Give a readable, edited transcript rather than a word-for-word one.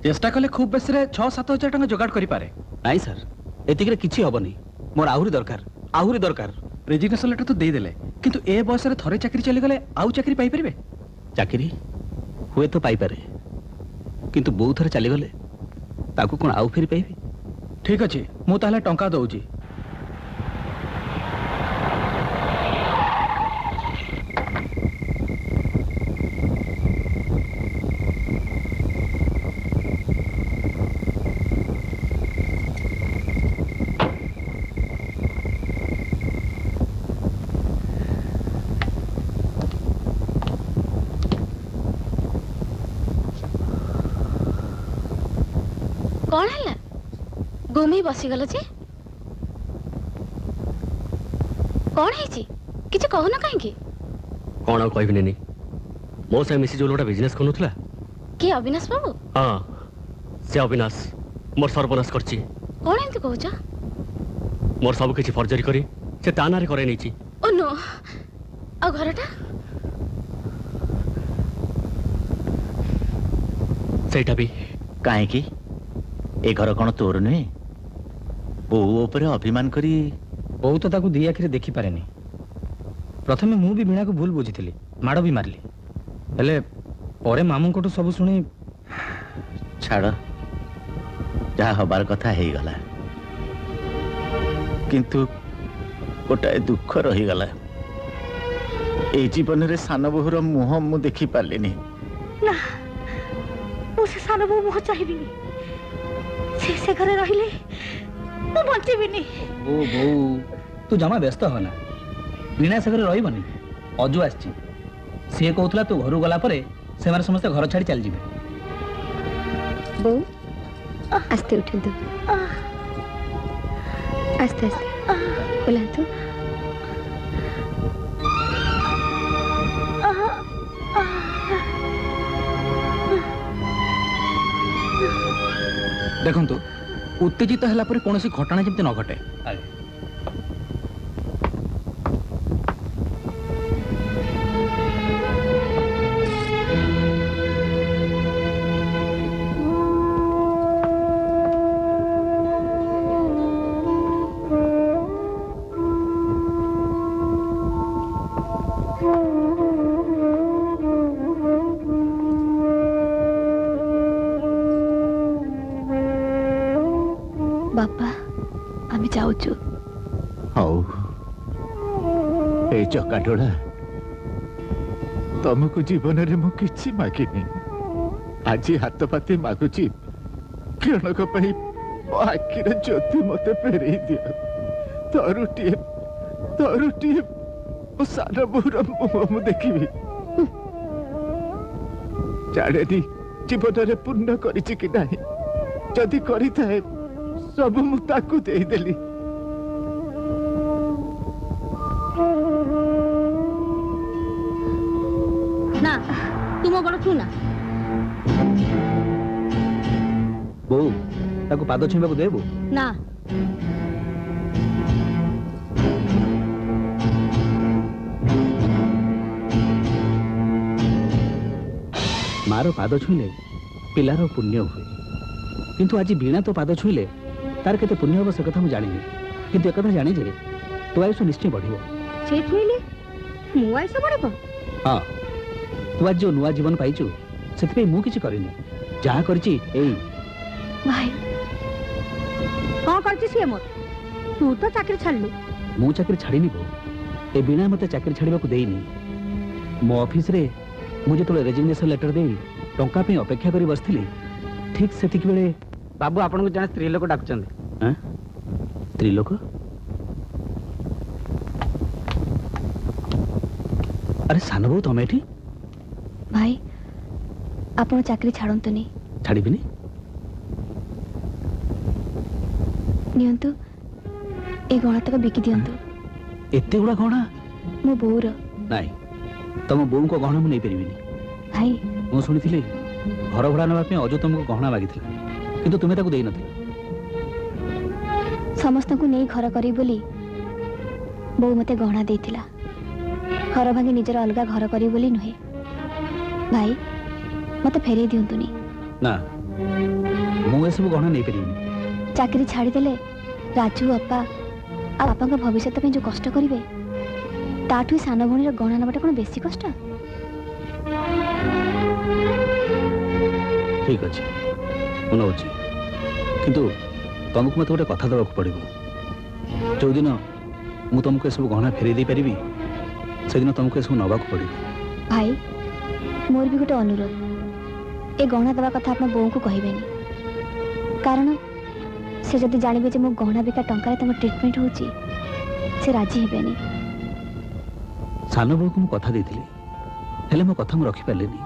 चेष्टा कले खूब बेस 6-7 हजार टका जोगाड़ करि पारे नहीं सर एतिकरे किछि हबनी मोर आहुरी दरकार रेजिग्नेशन लेटर तो दे देले किंतु ए बयस रे थरे चाकरी चली गले आउ चाकरी पाई परिबे चाकरी हुए तो पाई पारे किंतु बहु थरे चली गले ताकू कोन आउ फेरी पाइबे ठीक अछि मु ताले टंका दउजी कौन है घूमी बसीगल जे कौन है किसी कहून कहीं कौन आ कहबी नहीं मो से मिसी जो लोटा बिजनेस करनुथला कि अविनाश बाबू हां से अविनाश मोर सर्वनाश करची कौन एंती कहूछ मोर सब किछि फर्जरी करी से तानारे करे नैची ओ नो आ घरटा सेटा भी काहे की ए घर कौन तोर नुहे बो ऊपर अभिमान करी बहु तो ताकू दी आखिरे देखि पारेनी प्रथमे मु भी वीणा को भूल बुझिथिली माड़ भी मारली हेले परे मामू कोटू सब सुनी छाड़ जहा हबार कथा हे गला किंतु गोटाए दुख रही गला ए जीवन रे सान बहुर मुह मु देखि पारलिनी ना मुझे सान बहु मुह चाहिए से घरे रहिले मु बंचेबिनी ओ बो तू जमा व्यस्त हो ना वीणा से घरे रहिबनी अजु आछि से कहउतला तू घरु गला परे से मारे समस्त घर छाड़ी चल जिबे बो आस्ते उठंतु आस्ते आस्ते बुलांतु देखंतु उत्तेजित हला परे कोनोसी घटना जेमते न घटे बापा आमी जाऊचु हौ ए चकाडोला तुमको जीवन रे मु किछि मागिनी आज हाथ पाते मागुची क्षणक पई आखिर ज्योति मते फेरई दियो तरुटी ओ सारा बुरा मु देखिबी जाडेनी जीवन रे पूर्ण करिछि कि नाही जदि करि थाए सब मु ताकू दे देली ना तुम बड़ छू ना बो ताकू पाद छिबा को देबो ना मारो पाद छुईले पिलार पुण्य हुए किंतु आज वीणा तो पाद छुईले तार केते पुण्य हो से कथा मु जानिनी किंतु एक कथा जानि जे तो आयुष निश्चय बढ़िबो से छुईले मु आइस बढ़िबो हां तू आज जो नुआ जीवन पाइछु सेति पे मु किछि करिनी जा करछि एई भाई कौन करछि से मोर तू तो चाकरी छाड़लु मु चाकरी छाड़ीनी बो ए वीणा मते चाकरी छाड़ीबा को देइनी मो ऑफिस रे मु जेतले रेजिग्नेशन लेटर देई टंका पे अपेक्षा करी बसथिली ठीक सेतिक बेले बाबू आपन को जने स्त्री लोक डाकुचंदी हैं स्त्री लोक अरे सान बहु तमे एठी भाई आपण चाकरी छाड़ंतुनी छाड़ीबिनी नियंतु ए गणा तक बिकी दियंतु एते गुडा गहना मो बोर नाई तम बोउ को गहना मु नै परिबिनी भाई मु सुनिथिली घर भड़ा नबा पे अजो तुमको गहना मागिथिला किंतु तुमे ताको देई नथिला समस्त को नहीं घर करी बोली बो मते गहना देथिला घर भांगी निजर अलगा घर करी बोली नुहे भाई मते फेरे दियंतुनी ना ମୁଁ ଏସବୁ ଗହଣା ନେଇପାରିବିନି। ଚାକିରି ଛାଡ଼ିଦେଲେ ରାଜୁ ବାପା ଆଉ ବାପାଙ୍କ ଭବିଷ୍ୟତ ପାଇଁ ଯୋଉ କଷ୍ଟ କରିବେ ତାଠୁ ଏ ସାନ ଭଉଣୀର ଗହଣା ନେବାଟା କ'ଣ ବେଶୀ କଷ୍ଟ? ଠିକ ଅଛି, ମୁଁ ନେଉଛି, କିନ୍ତୁ ତମକୁ ମୋତେ ଗୋଟେ କଥା ଦେବାକୁ ପଡ଼ିବ। ଯୋଉଦିନ ମୁଁ ତମକୁ ଏସବୁ ଗହଣା ଫେରେଇ ଦେଇପାରିବି ସେଦିନ ତମକୁ ଏସବୁ ନେବାକୁ ପଡ଼ିବ। ଭାଇ, ମୋର ବି ଗୋଟେ ଅନୁରୋଧ, ଏ ଗହଣା ଦେବା କଥା ଆପଣ ବୋଉଙ୍କୁ କହିବେନି, କାରଣ ସେ ଯଦି ଜାଣିବେ ଯେ ମୁଁ ଗହଣା ବିକା ଟଙ୍କାରେ ତମ ଟ୍ରିଟମେଣ୍ଟ ହେଉଛି ସେ ରାଜି ହେବେନି। ସାନ ବୋଉକୁ ମୁଁ କଥା ଦେଇଥିଲି, ହେଲେ ମୋ କଥା ମୁଁ ରଖିପାରିଲିନି।